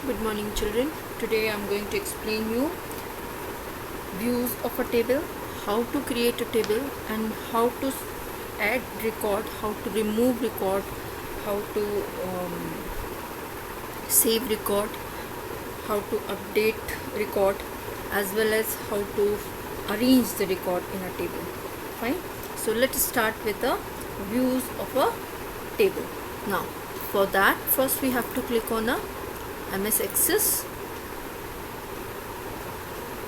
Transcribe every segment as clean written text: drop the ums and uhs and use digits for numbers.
Good morning children. Today I am going to explain you views of a table, how to create a table and how to add record, how to remove record, how to save record, how to update record, as well as how to arrange the record in a table. Fine. So let's start with the views of a table. Now for that, first we have to click on a MS Access.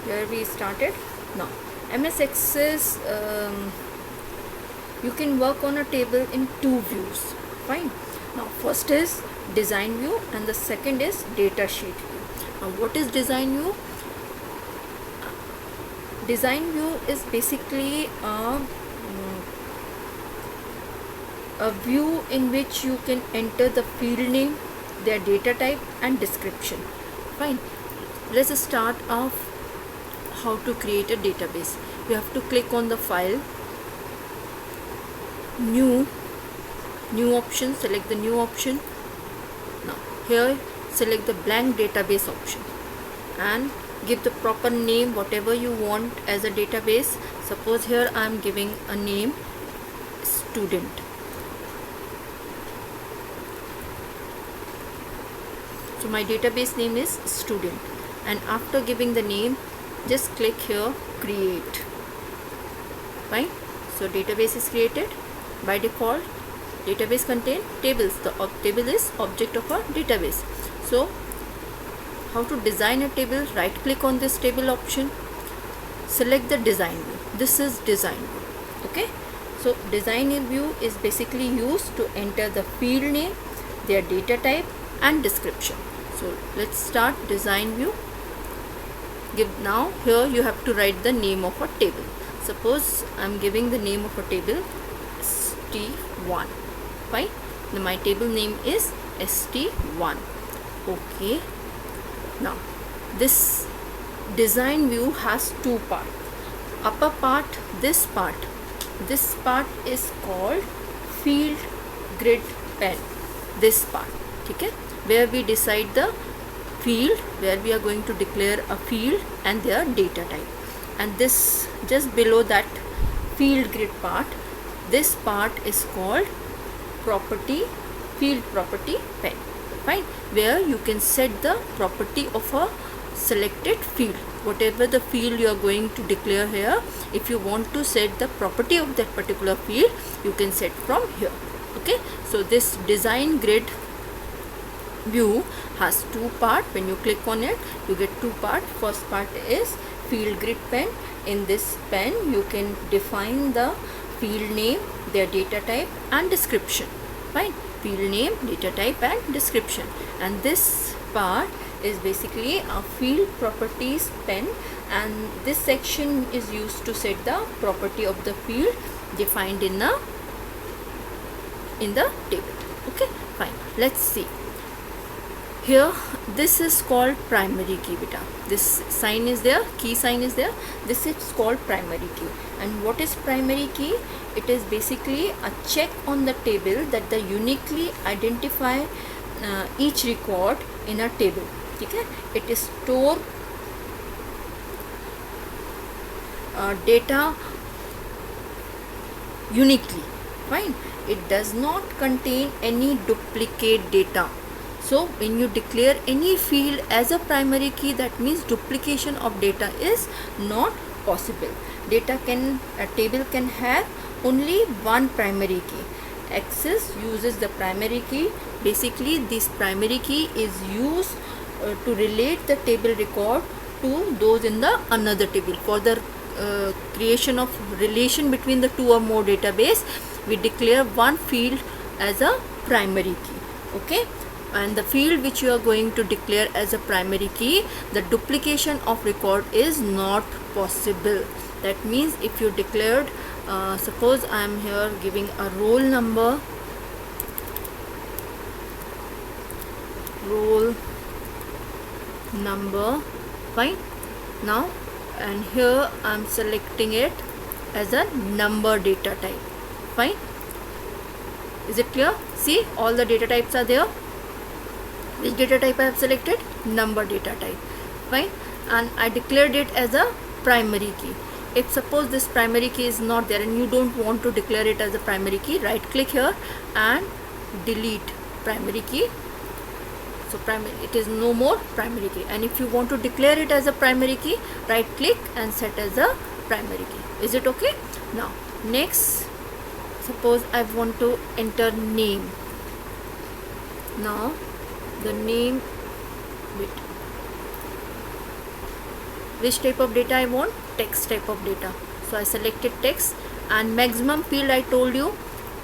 Here we started. Now MS Access, you can work on a table in two views. Fine. Now first is design view and the second is data sheet view. Now what is design view? Design view is basically a view in which you can enter the field name, their data type and description. Fine. Let's start off how to create a database. You have to click on the file, new option, select the new option. Now here select the blank database option and give the proper name whatever you want as a database. Suppose here I am giving a name student. So my database name is student, and after giving the name just click here create. Fine. So database is created. By default database contain tables. The table is object of a database. So how to design a table? Right click on this table option, select the design view. This is design view. Okay. So design view is basically used to enter the field name, their data type and description. So let's start design view. Now here you have to write the name of a table. Suppose I am giving the name of a table ST1. Fine. Now my table name is ST1. Okay. Now this design view has two parts. Upper part, this part is called field grid pen. This part, okay, where we decide the field, where we are going to declare a field and their data type. And this just below that field grid part, this part is called field property pen. Fine. Where you can set the property of a selected field. Whatever the field you are going to declare here, if you want to set the property of that particular field, you can set from here. Okay. So this design grid view has two parts. When you click on it, you get two parts. First part is field grid pen. In this pen you can define the field name, their data type and description. Fine. Field name, data type and description. And this part is basically a field properties pen, and this section is used to set the property of the field defined in the table. Okay, fine. Let's see. Here this is called primary key beta. This sign is there, key sign is there. This is called primary key. And what is primary key? It is basically a check on the table that they uniquely identify each record in a table. Okay? It is store data uniquely. Fine. It does not contain any duplicate data. So when you declare any field as a primary key, that means duplication of data is not possible. A table can have only one primary key. Access uses the primary key. Basically this primary key is used to relate the table record to those in the another table. For the creation of relation between the two or more database, we declare one field as a primary key. Okay. And the field which you are going to declare as a primary key, the duplication of record is not possible. That means if you declared, suppose I am here giving a roll number, fine. Now and here I am selecting it as a number data type. Fine. Is it clear? See, all the data types are there. Which data type I have selected? Number data type. Fine. And I declared it as a primary key. If suppose this primary key is not there and you don't want to declare it as a primary key, right click here and delete primary key. So it is no more primary key. And if you want to declare it as a primary key, right click and set as a primary key. Is it okay? Now next, suppose I want to enter name. Now the name, which type of data I want? Text type of data. So I selected text, and maximum field I told you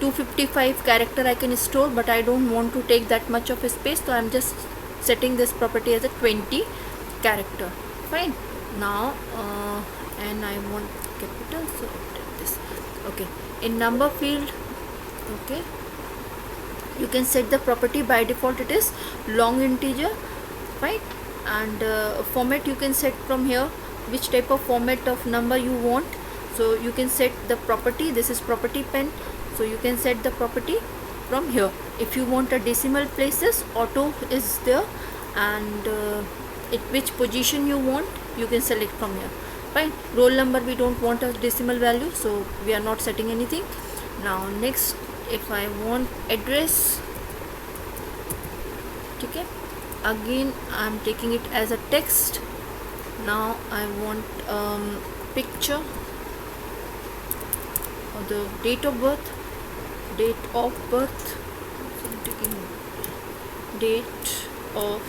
255 character I can store, but I don't want to take that much of a space, so I'm just setting this property as a 20 character. Fine. Now and I want capital, so this. Okay. In number field, okay, you can set the property. By default it is long integer, right? And format you can set from here, which type of format of number you want. So you can set the property. This is property pen, so you can set the property from here. If you want a decimal places, auto is there, and which position you want, you can select from here. Fine. Roll number, we don't want a decimal value, so we are not setting anything. Now next, if I want address, okay, again I'm taking it as a text. Now I want picture, or the date of birth. So I'm taking date of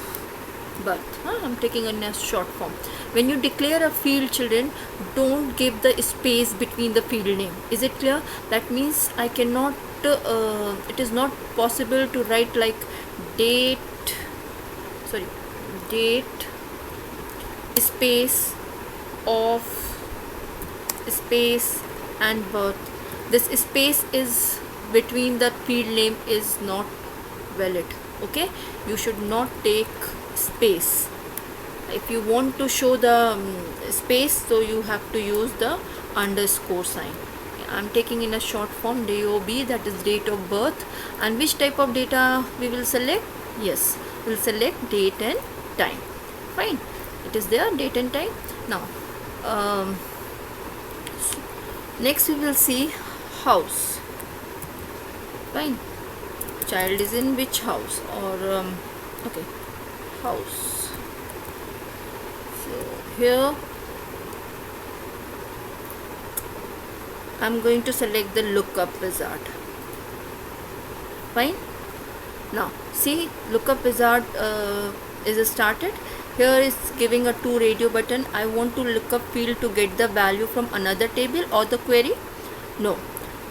birth. I'm taking a short form. When you declare a field, children, don't give the space between the field name. Is it clear? That means I cannot, it is not possible to write like date space of space and birth. This space is between the field name is not valid. Okay, you should not take space. If you want to show the space, so you have to use the underscore sign. I'm taking in a short form DOB, that is date of birth. And which type of data we will select? Yes, we'll select date and time. Fine, it is there, date and time. Now next we will see house. Fine, child is in which house, or okay, house. So here I'm going to select the lookup wizard. Fine. Now see, lookup wizard is started. Here is giving a to radio button. I want to look up field to get the value from another table or the query. No,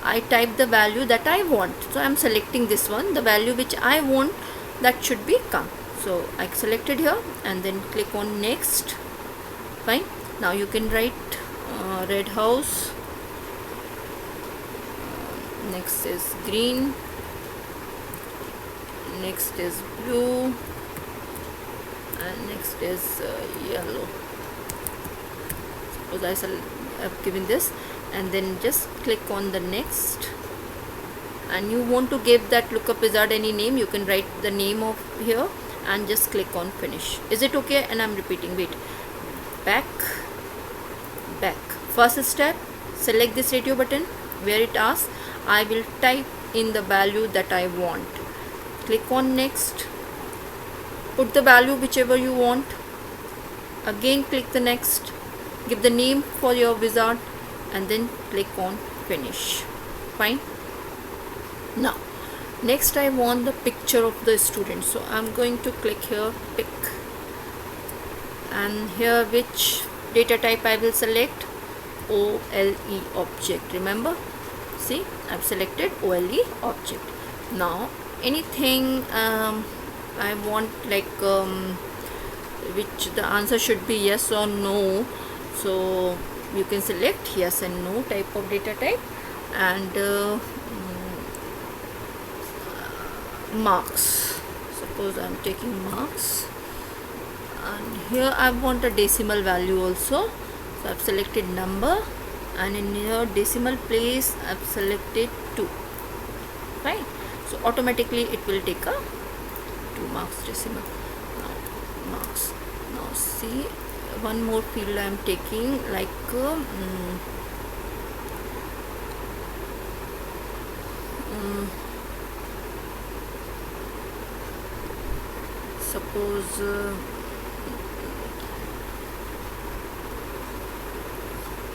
I type the value that I want. So I am selecting this one, the value which I want, that should be come. So I selected here and then click on next. Fine. Now you can write red house. Next is green. Next is blue. And next is yellow. Suppose I have given this, and then just click on the next. And you want to give that lookup wizard any name, you can write the name of here and just click on finish. Is it okay? And I'm repeating. Wait. Back. First step, select this radio button where it asks I will type in the value that I want. Click on next. Put the value whichever you want. Again click the next. Give the name for your wizard and then click on finish. Fine. Now next I want the picture of the student, so I'm going to click here pick, and here which data type I will select? OLE object. Remember, see, I've selected OLE object. Now anything I want, like which the answer should be yes or no, so you can select yes and no type of data type. And marks, suppose I'm taking marks, and here I want a decimal value also, so I've selected number, and in here decimal place I've selected 2. Right, so automatically it will take a 2 marks decimal. Now marks. Now see, one more field I am taking, like suppose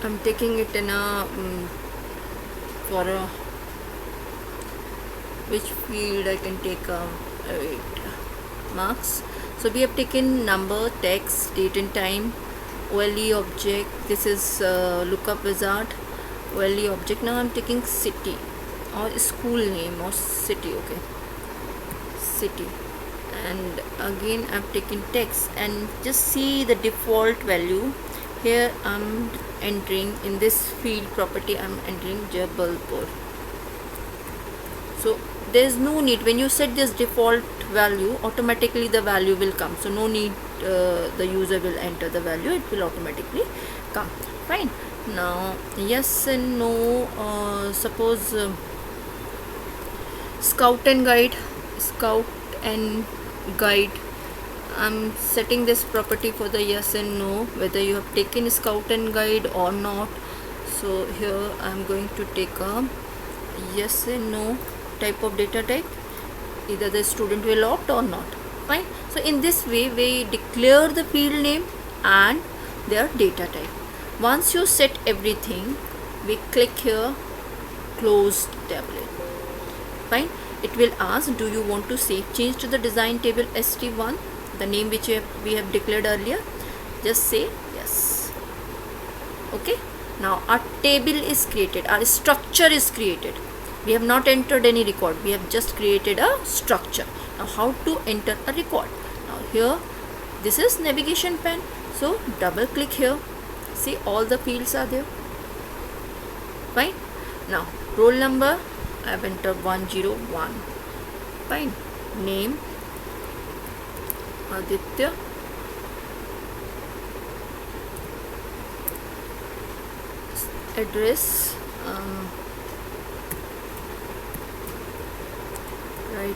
I'm taking it in a for a which field I can take marks. So we have taken number, text, date and time, OLE object. This is lookup wizard, OLE object. Now I'm taking city or school name or city. Okay, city. And again I'm taking text, and just see the default value. Here I'm entering in this field property, I'm entering Jabalpur. So there's no need, when you set this default value, automatically the value will come. So no need the user will enter the value, it will automatically come. Fine. Now yes and no, suppose scout and guide. I'm setting this property for the yes and no, whether you have taken scout and guide or not. So here I'm going to take a yes and no type of data type, either the student will opt or not. Fine. So in this way we declare the field name and their data type. Once you set everything, we click here close tablet. Fine. It will ask, do you want to save change to the design table ST1, the name which we have declared earlier? Just say yes. Okay. Now our table is created, our structure is created. We have not entered any record, we have just created a structure. Now how to enter a record? Now here, this is navigation pane, so double click here. See, all the fields are there. Fine. Now roll number, I have entered 101. Fine. Name Aditya. Address write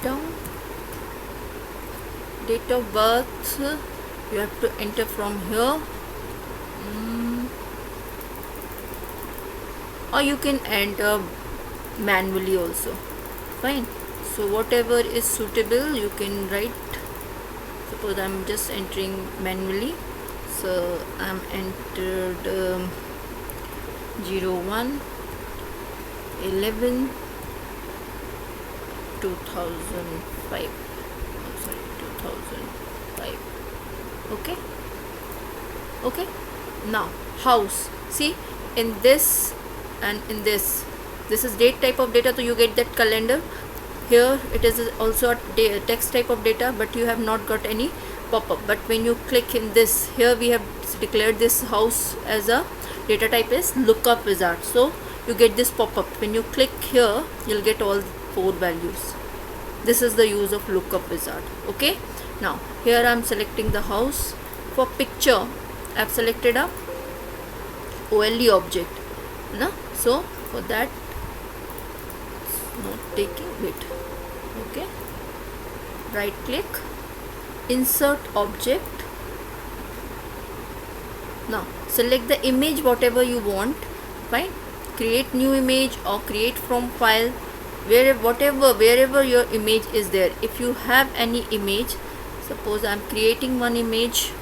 down. Date of birth you have to enter from here, or you can enter manually also. Fine. So whatever is suitable you can write. Suppose I'm just entering manually, so I'm entered 01 11 2005. Sorry, 2005. Okay. Okay. Now house. See, in this and in this is date type of data, so you get that calendar. Here it is also a text type of data, but you have not got any pop-up. But when you click in this, here we have declared this house as a data type is lookup wizard, so you get this pop-up. When you click here, you'll get all 4 values. This is the use of lookup wizard. Okay. Now here I'm selecting the house. For picture I've selected a OLE object. No? So for that, not taking it. Okay. Right click, insert object. Now select the image whatever you want. Fine. Create new image or create from file, wherever your image is there. If you have any image, suppose I'm creating one image,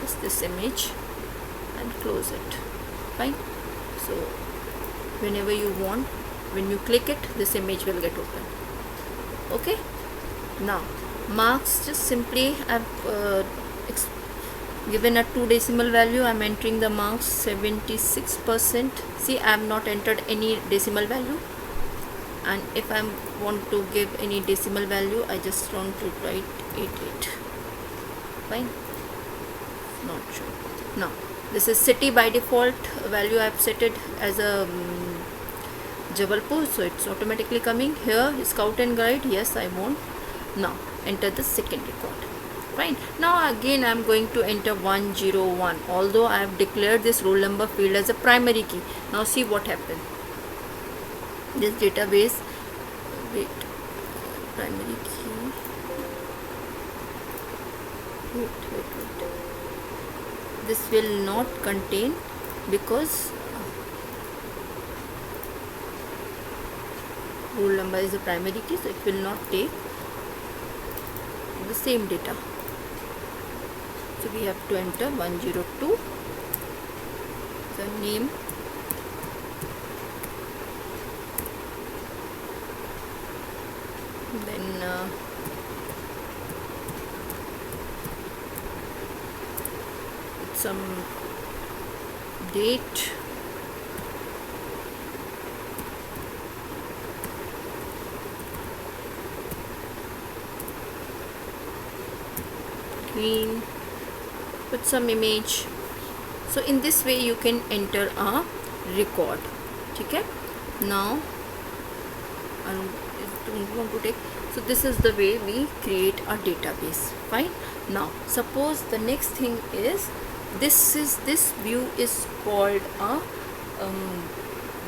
just this image, and close it. Fine. So whenever you want, when you click it, this image will get open. Okay. Now marks, just simply I've given a 2 decimal value. I'm entering the marks 76%. See, I have not entered any decimal value, and if I want to give any decimal value, I just want to write 88. Fine. Not sure. Now this is city. By default value I have set it as a Jabalpur, so it's automatically coming. Here scout and guide, yes I want. Now enter the second record. Fine. Now again I am going to enter 101, although I have declared this roll number field as a primary key. Now see what happened. This database, wait, primary key, wait, this will not contain, because roll number is a primary key, so it will not take the same data. So we have to enter 102, the name, then some date, green, put some image. So in this way you can enter a record. Okay, now I don't want to take. So this is the way we create a database. Fine. Now suppose the next thing is this view is called a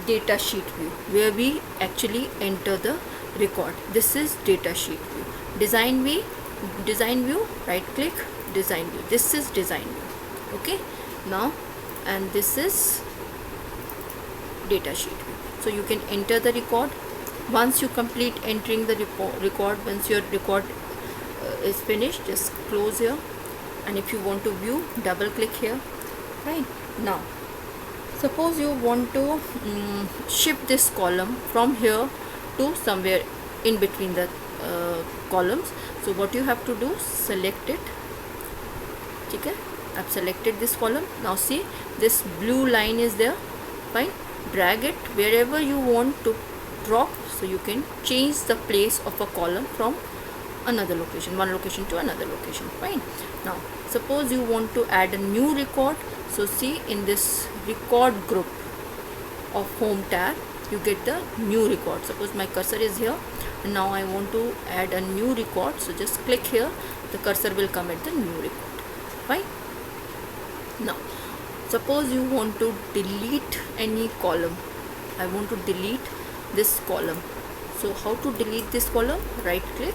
data sheet view, where we actually enter the record. This is data sheet view. Design view, right click, design view. This is design view. Okay, now, and this is data sheet view. So you can enter the record. Once you complete entering the record, once your record is finished, just close here, and if you want to view, double click here. Right. Now suppose you want to shift this column from here to somewhere in between the columns. So what you have to do, select it. Okay, I've selected this column. Now see, this blue line is there. Fine, drag it wherever you want to drop. So you can change the place of a column from another location, one location to another location. Fine. Now suppose you want to add a new record. So see, in this record group of home tab, you get the new record. Suppose my cursor is here, and now I want to add a new record. So just click here, the cursor will come at the new record. Fine. Now suppose you want to delete any column. I want to delete this column. So how to delete this column? Right click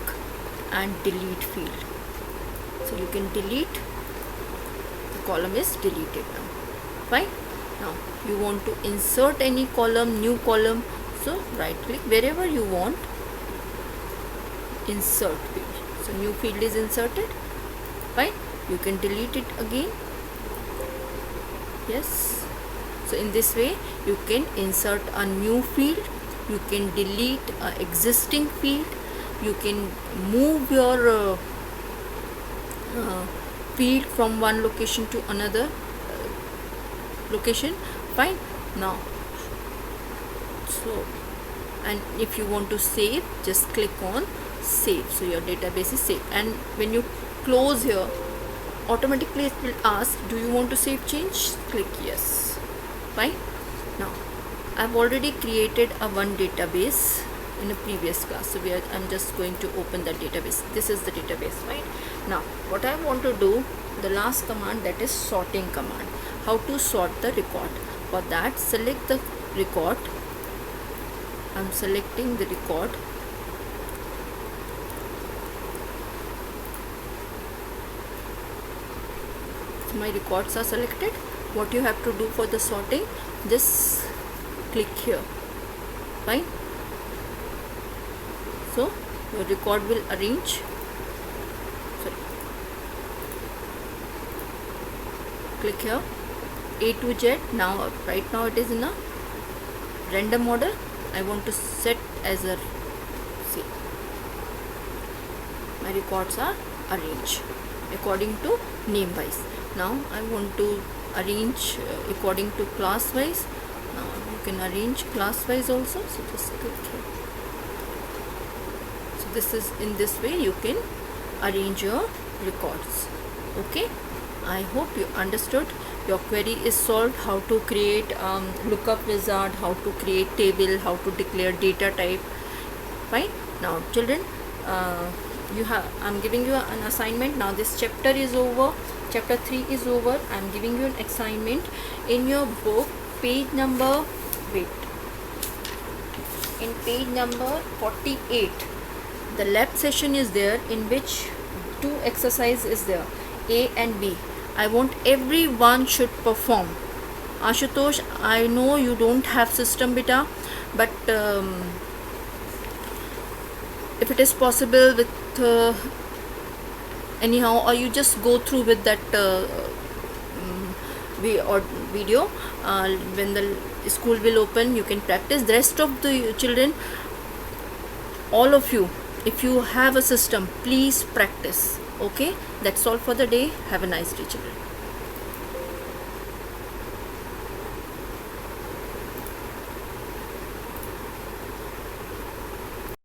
and delete field. So you can delete, the column is deleted now. Fine. Now you want to insert any column, new column. So right click wherever you want, insert field. So new field is inserted. Fine. You can delete it again. Yes. So in this way you can insert a new field, you can delete an existing field, you can move your field from one location to another location. Fine. Now, so, and if you want to save, just click on save. So your database is saved, and when you close here, automatically it will ask, do you want to save change? Click yes. Fine. Now I've already created a one database in a previous class, so I'm just going to open the database. This is the database. Right. Now what I want to do, the last command, that is sorting command. How to sort the record? For that, select the record. I'm selecting the record. So my records are selected. What you have to do for the sorting, just click here. Fine. So your record will arrange. Sorry. Click here, A to Z. Now right now it is in a random order. I want to set as a, see, my records are arranged according to name wise. Now I want to arrange according to class wise. Now you can arrange class wise also. So just click here. So this is, in this way you can arrange your records. Okay, I hope you understood. Your query is solved. How to create lookup wizard, how to create table, how to declare data type. Fine. Now children, I'm giving you an assignment. Now this chapter is over, chapter 3 is over. I'm giving you an assignment in your book, page number, wait, in page number 48. The lab session is there, in which 2 exercise is there, A and B. I want everyone should perform. Ashutosh, I know you don't have system beta, but if it is possible with anyhow, or you just go through with that video, when the school will open, you can practice. The rest of the children, all of you, if you have a system, please practice. Okay, that's all for the day. Have a nice day, children.